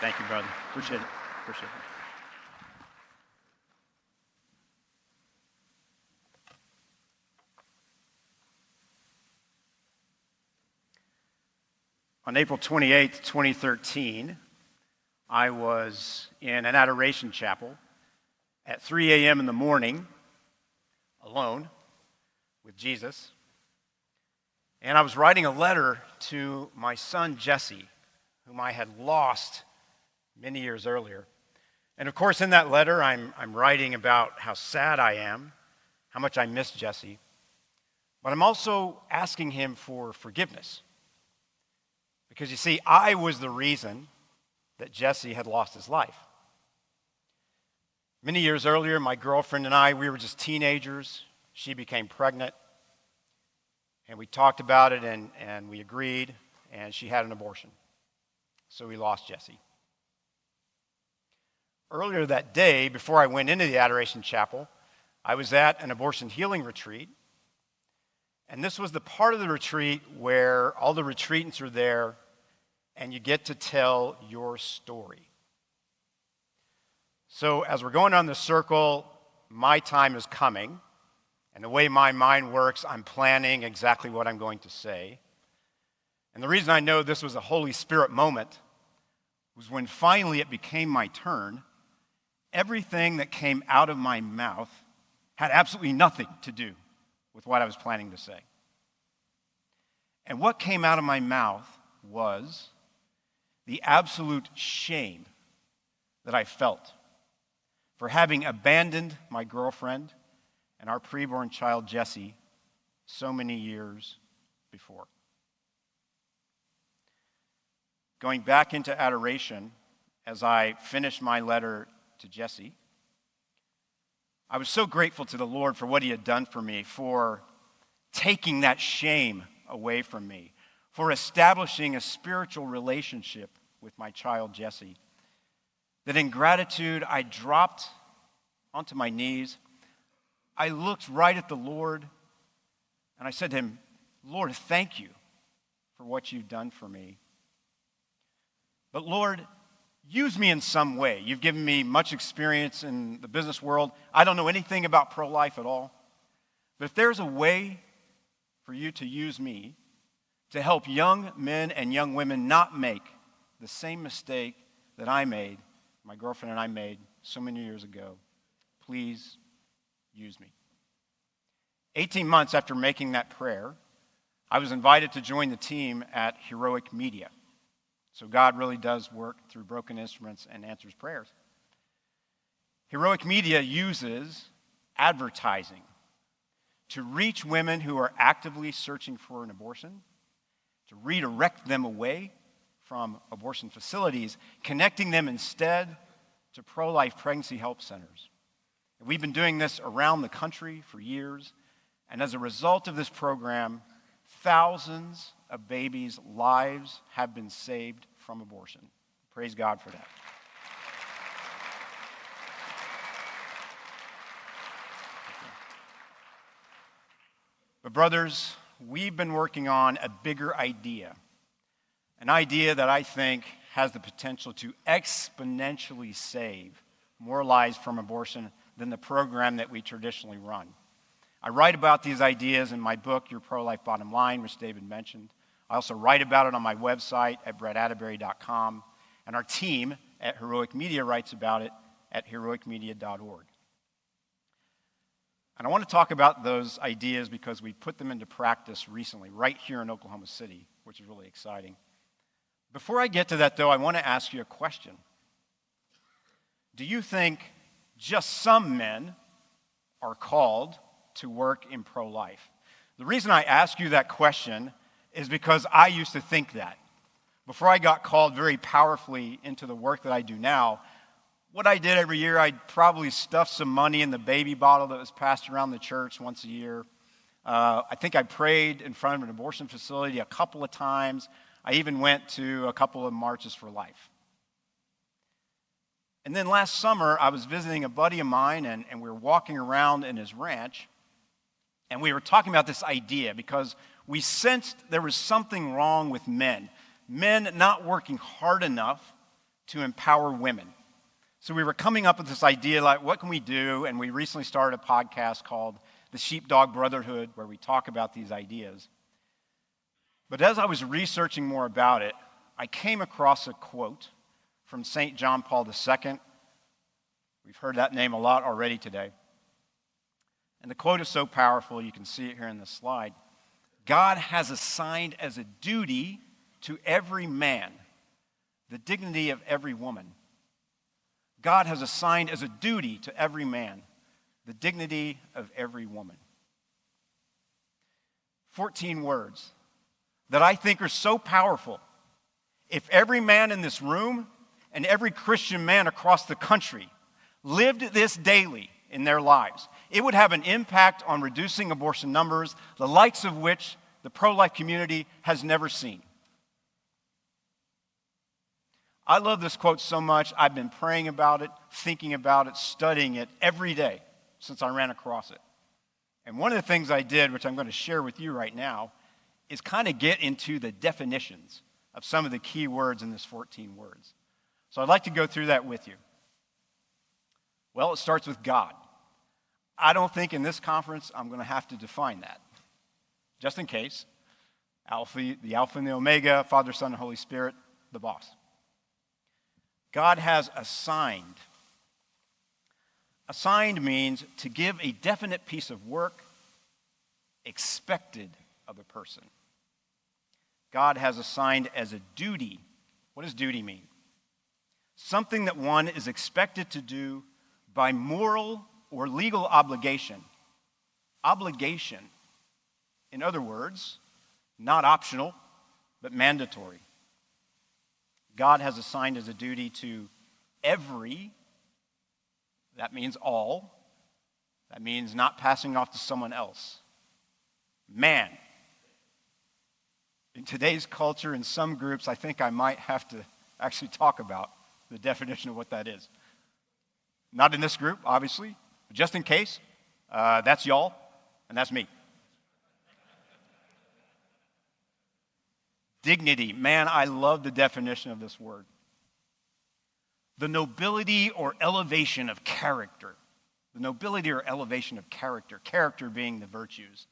Thank you, brother. Appreciate it. Appreciate it. On April 28th, 2013, I was in an adoration chapel at 3 a.m. in the morning, alone with Jesus. And I was writing a letter to my son, Jesse, whom I had lost many years earlier. And of course, in that letter, I'm writing about how sad I am, how much I miss Jesse. But I'm also asking him for forgiveness. Because you see, I was the reason that Jesse had lost his life. Many years earlier, my girlfriend and I, we were just teenagers. She became pregnant. And we talked about it and we agreed, and she had an abortion. So we lost Jesse. Earlier that day, before I went into the Adoration Chapel, I was at an abortion healing retreat. And this was the part of the retreat where all the retreatants are there and you get to tell your story. So as we're going on the circle, my time is coming. And the way my mind works, I'm planning exactly what I'm going to say. And the reason I know this was a Holy Spirit moment was when finally it became my turn, everything that came out of my mouth had absolutely nothing to do with what I was planning to say. And what came out of my mouth was the absolute shame that I felt for having abandoned my girlfriend and our preborn child, Jesse, so many years before. Going back into adoration, as I finished my letter to Jesse, I was so grateful to the Lord for what he had done for me, for taking that shame away from me, for establishing a spiritual relationship with my child, Jesse, that in gratitude I dropped onto my knees. I looked right at the Lord, and I said to him, Lord, thank you for what you've done for me. But Lord, use me in some way. You've given me much experience in the business world. I don't know anything about pro-life at all. But if there's a way for you to use me to help young men and young women not make the same mistake that I made, my girlfriend and I made so many years ago, please use me. 18 months after making that prayer, I was invited to join the team at Heroic Media. So God really does work through broken instruments and answers prayers. Heroic Media uses advertising to reach women who are actively searching for an abortion, to redirect them away from abortion facilities, connecting them instead to pro-life pregnancy help centers. And we've been doing this around the country for years, and as a result of this program, thousands of babies' lives have been saved from abortion. Praise God for that. But brothers, we've been working on a bigger idea, an idea that I think has the potential to exponentially save more lives from abortion than the program that we traditionally run. I write about these ideas in my book, Your Pro-Life Bottom Line, which David mentioned. I also write about it on my website at brettattebery.com, and our team at Heroic Media writes about it at heroicmedia.org. And I want to talk about those ideas because we put them into practice recently, right here in Oklahoma City, which is really exciting. Before I get to that, though, I want to ask you a question. Do you think just some men are called to work in pro-life? The reason I ask you that question is because I used to think that. Before I got called very powerfully into the work that I do now, what I did every year, I'd probably stuff some money in the baby bottle that was passed around the church once a year. I think I prayed in front of an abortion facility a couple of times. I even went to a couple of marches for life. And then last summer, I was visiting a buddy of mine, and we were walking around in his ranch, and we were talking about this idea because we sensed there was something wrong with men not working hard enough to empower women. So we were coming up with this idea, like, what can we do? And we recently started a podcast called The Sheepdog Brotherhood, where we talk about these ideas. But as I was researching more about it, I came across a quote from St. John Paul II. We've heard that name a lot already today. And the quote is so powerful, you can see it here in the slide. God has assigned as a duty to every man the dignity of every woman. God has assigned as a duty to every man the dignity of every woman. 14 words that I think are so powerful. If every man in this room and every Christian man across the country lived this daily in their lives, it would have an impact on reducing abortion numbers, the likes of which the pro-life community has never seen. I love this quote so much, I've been praying about it, thinking about it, studying it every day since I ran across it. And one of the things I did, which I'm going to share with you right now, is kind of get into the definitions of some of the key words in this 14 words. So I'd like to go through that with you. Well, it starts with God. I don't think in this conference I'm going to have to define that. Just in case, the Alpha and the Omega, Father, Son, and Holy Spirit, the boss. God has assigned. Assigned means to give a definite piece of work expected of a person. God has assigned as a duty. What does duty mean? Something that one is expected to do by moral or legal obligation. Obligation. In other words, not optional, but mandatory. God has assigned as a duty to every, that means all, that means not passing off to someone else. Man. In today's culture, in some groups, I think I might have to actually talk about the definition of what that is. Not in this group, obviously, but just in case, that's y'all, and that's me. Dignity. Man, I love the definition of this word. The nobility or elevation of character. The nobility or elevation of character. Character being the virtues.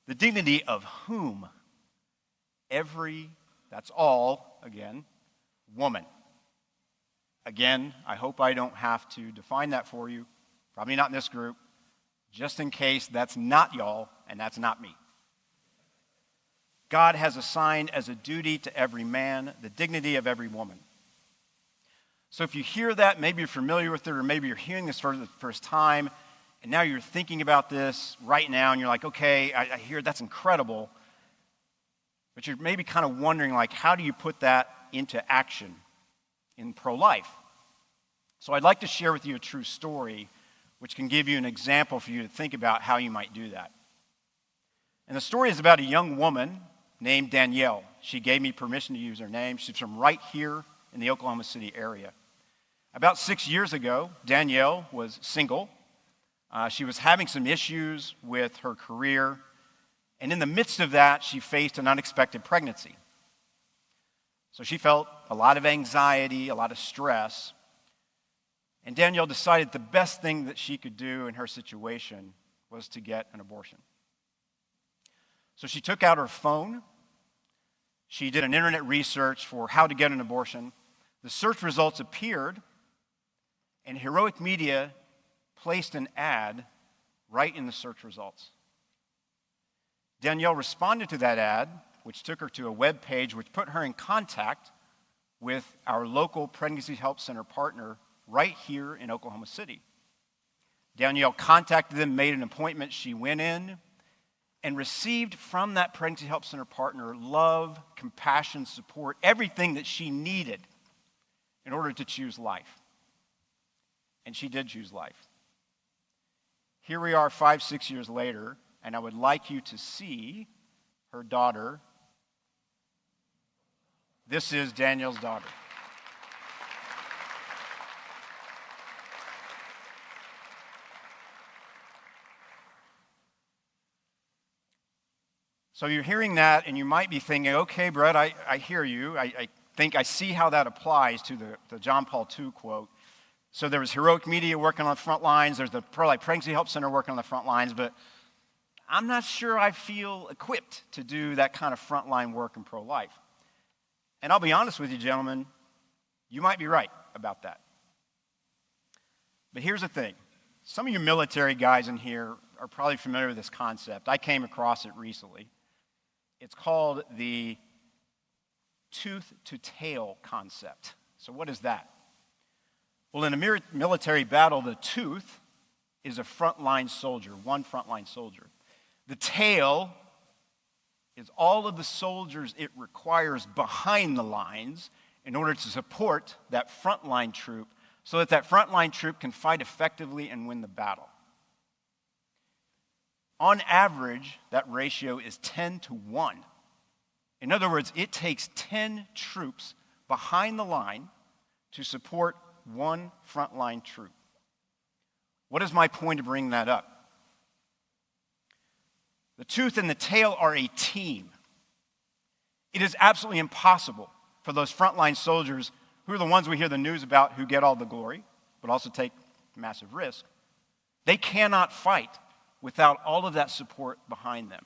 The dignity of whom? Every, that's all, again, woman. Again, I hope I don't have to define that for you. Probably not in this group. Just in case that's not y'all and that's not me. God has assigned as a duty to every man the dignity of every woman. So if you hear that, maybe you're familiar with it, or maybe you're hearing this for the first time, and now you're thinking about this right now, and you're like, okay, I hear that's incredible, but you're maybe kind of wondering, like, how do you put that into action in pro-life? So I'd like to share with you a true story, which can give you an example for you to think about how you might do that. And the story is about a young woman named Danielle. She gave me permission to use her name. She's from right here in the Oklahoma City area. About 6 years ago, Danielle was single. She was having some issues with her career. And in the midst of that, she faced an unexpected pregnancy. So she felt a lot of anxiety, a lot of stress. And Danielle decided the best thing that she could do in her situation was to get an abortion. So she took out her phone. She did an internet research for how to get an abortion. The search results appeared, and Heroic Media placed an ad right in the search results. Danielle responded to that ad, which took her to a web page which put her in contact with our local Pregnancy Help Center partner right here in Oklahoma City. Danielle contacted them, made an appointment. She went in and received from that Pregnancy Help Center partner love, compassion, support, everything that she needed in order to choose life. And she did choose life. Here we are 5-6 years later, and I would like you to see her daughter. This is Danielle's daughter. So you're hearing that, and you might be thinking, okay, Brett, I hear you. think I see how that applies to the John Paul II quote. So there was Heroic Media working on the front lines. There's the Pro-Life Pregnancy Help Center working on the front lines. But I'm not sure I feel equipped to do that kind of frontline work in pro-life. And I'll be honest with you, gentlemen, you might be right about that. But here's the thing. Some of you military guys in here are probably familiar with this concept. I came across it recently. It's called the tooth-to-tail concept. So what is that? Well, in a military battle, the tooth is a frontline soldier, one frontline soldier. The tail is all of the soldiers it requires behind the lines in order to support that frontline troop so that that frontline troop can fight effectively and win the battle. On average, that ratio is 10 to 1. In other words, it takes 10 troops behind the line to support one frontline troop. What is my point to bring that up? The tooth and the tail are a team. It is absolutely impossible for those frontline soldiers, who are the ones we hear the news about who get all the glory, but also take massive risk. They cannot fight without all of that support behind them.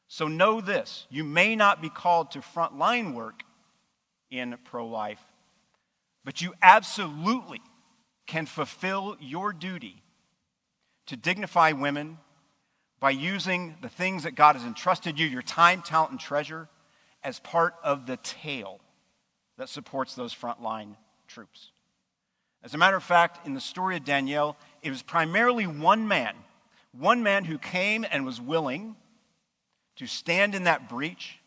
So know this, you may not be called to frontline work in pro-life, but you absolutely can fulfill your duty to dignify women by using the things that God has entrusted you, your time, talent, and treasure, as part of the tail that supports those frontline troops. As a matter of fact, in the story of Danielle, it was primarily one man who came and was willing to stand in that breach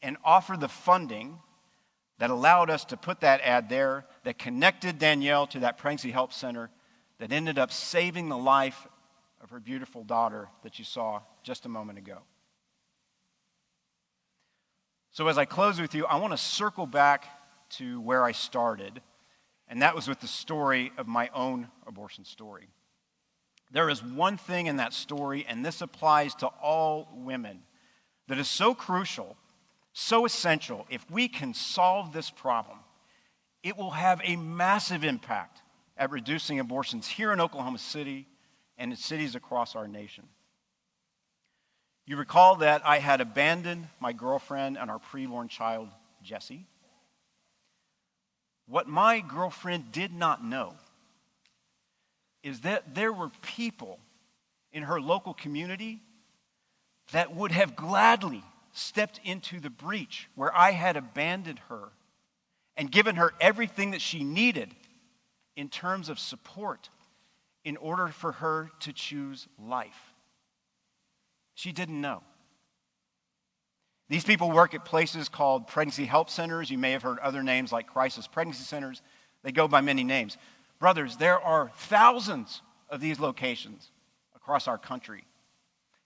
and offer the funding that allowed us to put that ad there, that connected Danielle to that pregnancy help center, that ended up saving the life of her beautiful daughter that you saw just a moment ago. So as I close with you, I want to circle back to where I started, and that was with the story of my own abortion story. There is one thing in that story, and this applies to all women, that is so crucial, so essential. If we can solve this problem, it will have a massive impact at reducing abortions here in Oklahoma City and in cities across our nation. You recall that I had abandoned my girlfriend and our preborn child, Jesse. What my girlfriend did not know is that there were people in her local community that would have gladly stepped into the breach where I had abandoned her and given her everything that she needed in terms of support in order for her to choose life. She didn't know. These people work at places called pregnancy help centers. You may have heard other names like crisis pregnancy centers. They go by many names. Brothers, there are thousands of these locations across our country.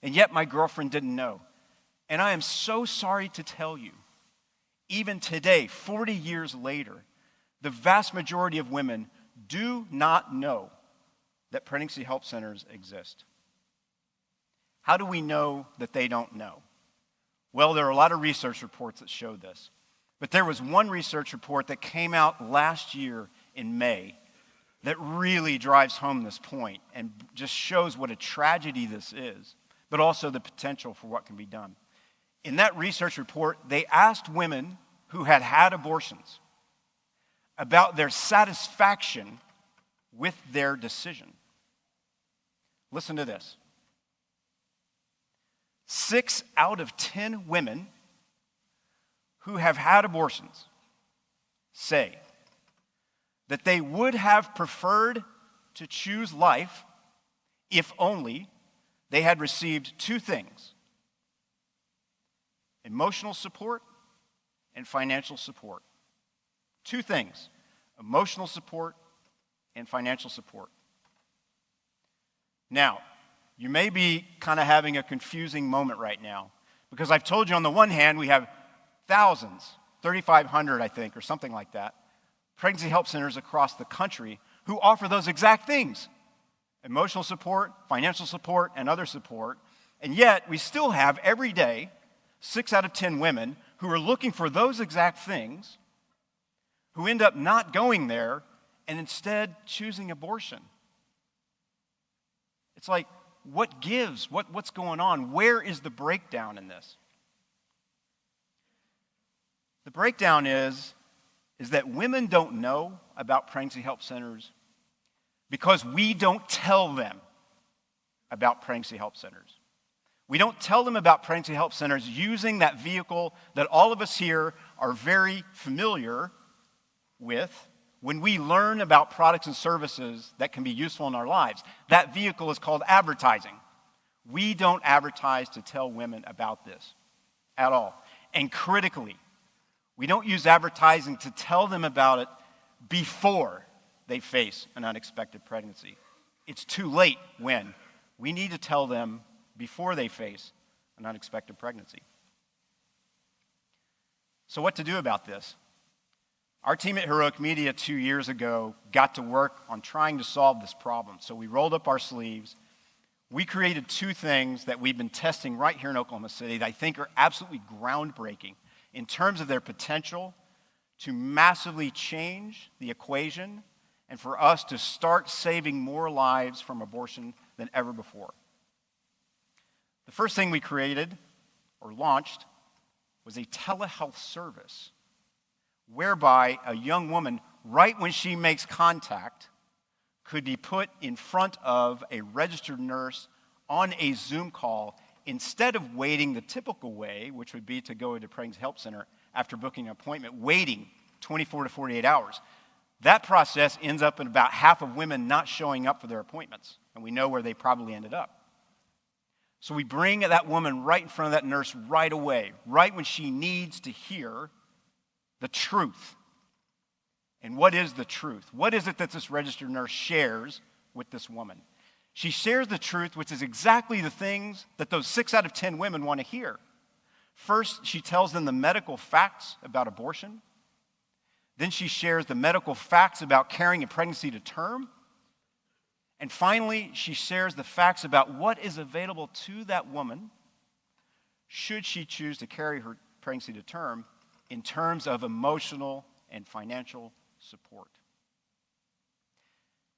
And yet my girlfriend didn't know. And I am so sorry to tell you, even today, 40 years later, the vast majority of women do not know that pregnancy help centers exist. How do we know that they don't know? Well, there are a lot of research reports that show this. But there was one research report that came out last year in May that really drives home this point and just shows what a tragedy this is, but also the potential for what can be done. In that research report, they asked women who had had abortions about their satisfaction with their decision. Listen to this. 6 out of 10 women who have had abortions say that they would have preferred to choose life if only they had received 2 things: emotional support and financial support. 2 things: emotional support and financial support. Now, you may be kind of having a confusing moment right now, because I've told you on the one hand we have thousands, 3,500 I think, or something like that, pregnancy help centers across the country who offer those exact things: emotional support, financial support, and other support. And yet we still have every day 6 out of 10 women who are looking for those exact things who end up not going there and instead choosing abortion. It's like, what gives? What's going on? Where is the breakdown in this? The breakdown is that women don't know about pregnancy help centers because we don't tell them about pregnancy help centers. We don't tell them about pregnancy help centers using that vehicle that all of us here are very familiar with when we learn about products and services that can be useful in our lives. That vehicle is called advertising. We don't advertise to tell women about this at all. And critically, we don't use advertising to tell them about it before they face an unexpected pregnancy. It's too late when we need to tell them before they face an unexpected pregnancy. So what to do about this? Our team at Heroic Media 2 years ago got to work on trying to solve this problem. So we rolled up our sleeves. We created 2 things that we've been testing right here in Oklahoma City that I think are absolutely groundbreaking in terms of their potential to massively change the equation and for us to start saving more lives from abortion than ever before. The first thing we created or launched was a telehealth service whereby a young woman, right when she makes contact, could be put in front of a registered nurse on a Zoom call instead of waiting the typical way, which would be to go to Pregnancy Help Center after booking an appointment, waiting 24 to 48 hours. That process ends up in about half of women not showing up for their appointments, and we know where they probably ended up. So we bring that woman right in front of that nurse right away, right when she needs to hear the truth. And what is the truth? What is it that this registered nurse shares with this woman? She shares the truth, which is exactly the things that those 6 out of 10 women want to hear. First, she tells them the medical facts about abortion. Then she shares the medical facts about carrying a pregnancy to term. And finally, she shares the facts about what is available to that woman should she choose to carry her pregnancy to term in terms of emotional and financial support.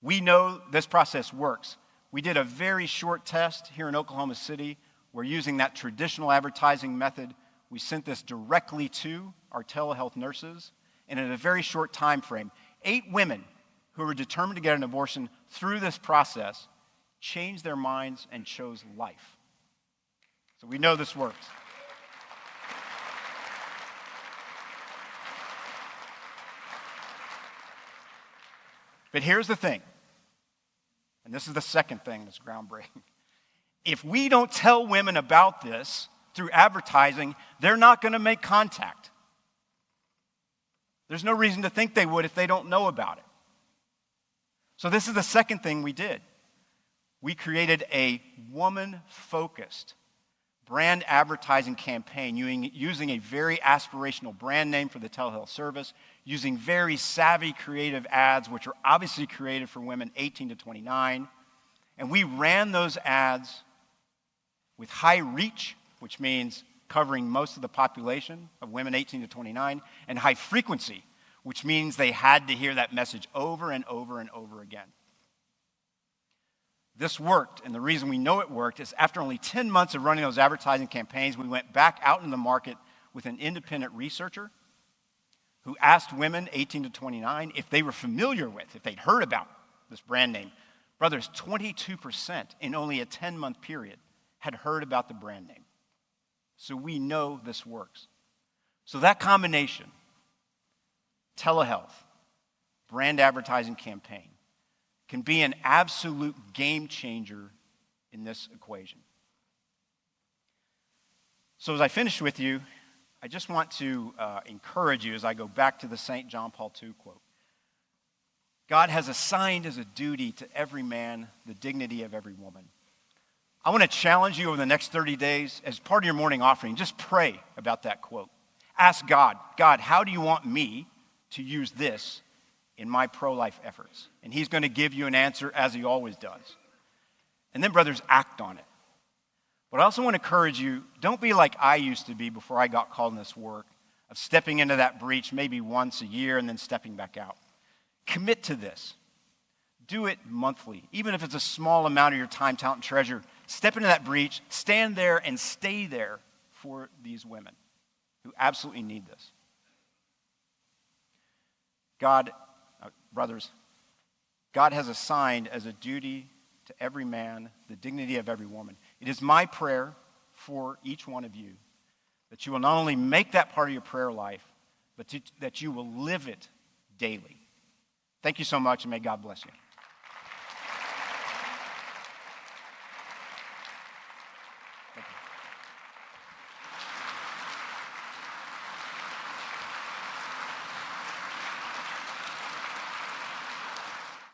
We know this process works. We did a very short test here in Oklahoma City. We're using that traditional advertising method. We sent this directly to our telehealth nurses, and in a very short time frame, 8 women who were determined to get an abortion through this process changed their minds and chose life. So we know this works. But here's the thing, and this is the second thing that's groundbreaking. If we don't tell women about this through advertising, they're not going to make contact. There's no reason to think they would if they don't know about it. So this is the second thing we did. We created a woman-focused brand advertising campaign using a very aspirational brand name for the telehealth service, using very savvy creative ads, which are obviously created for women 18 to 29. And we ran those ads with high reach, which means covering most of the population of women 18 to 29, and high frequency, which means they had to hear that message over and over and over again. This worked, and the reason we know it worked is after only 10 months of running those advertising campaigns, we went back out in the market with an independent researcher who asked women 18 to 29 if they were familiar with, if they'd heard about this brand name. Brothers, 22% in only a 10-month period had heard about the brand name. So we know this works. So that combination, telehealth, brand advertising campaign, can be an absolute game changer in this equation. So as I finish with you, I just want to encourage you as I go back to the St. John Paul II quote. God has assigned as a duty to every man the dignity of every woman. I want to challenge you over the next 30 days as part of your morning offering. Just pray about that quote. Ask God, how do you want me to use this in my pro-life efforts? And he's going to give you an answer as he always does. And then, brothers, act on it. But I also want to encourage you, don't be like I used to be before I got called in this work, of stepping into that breach maybe once a year and then stepping back out. Commit to this. Do it monthly. Even if it's a small amount of your time, talent, and treasure, step into that breach, stand there, and stay there for these women who absolutely need this. God, brothers, God has assigned as a duty to every man the dignity of every woman. It is my prayer for each one of you that you will not only make that part of your prayer life, but that you will live it daily. Thank you so much, and may God bless you.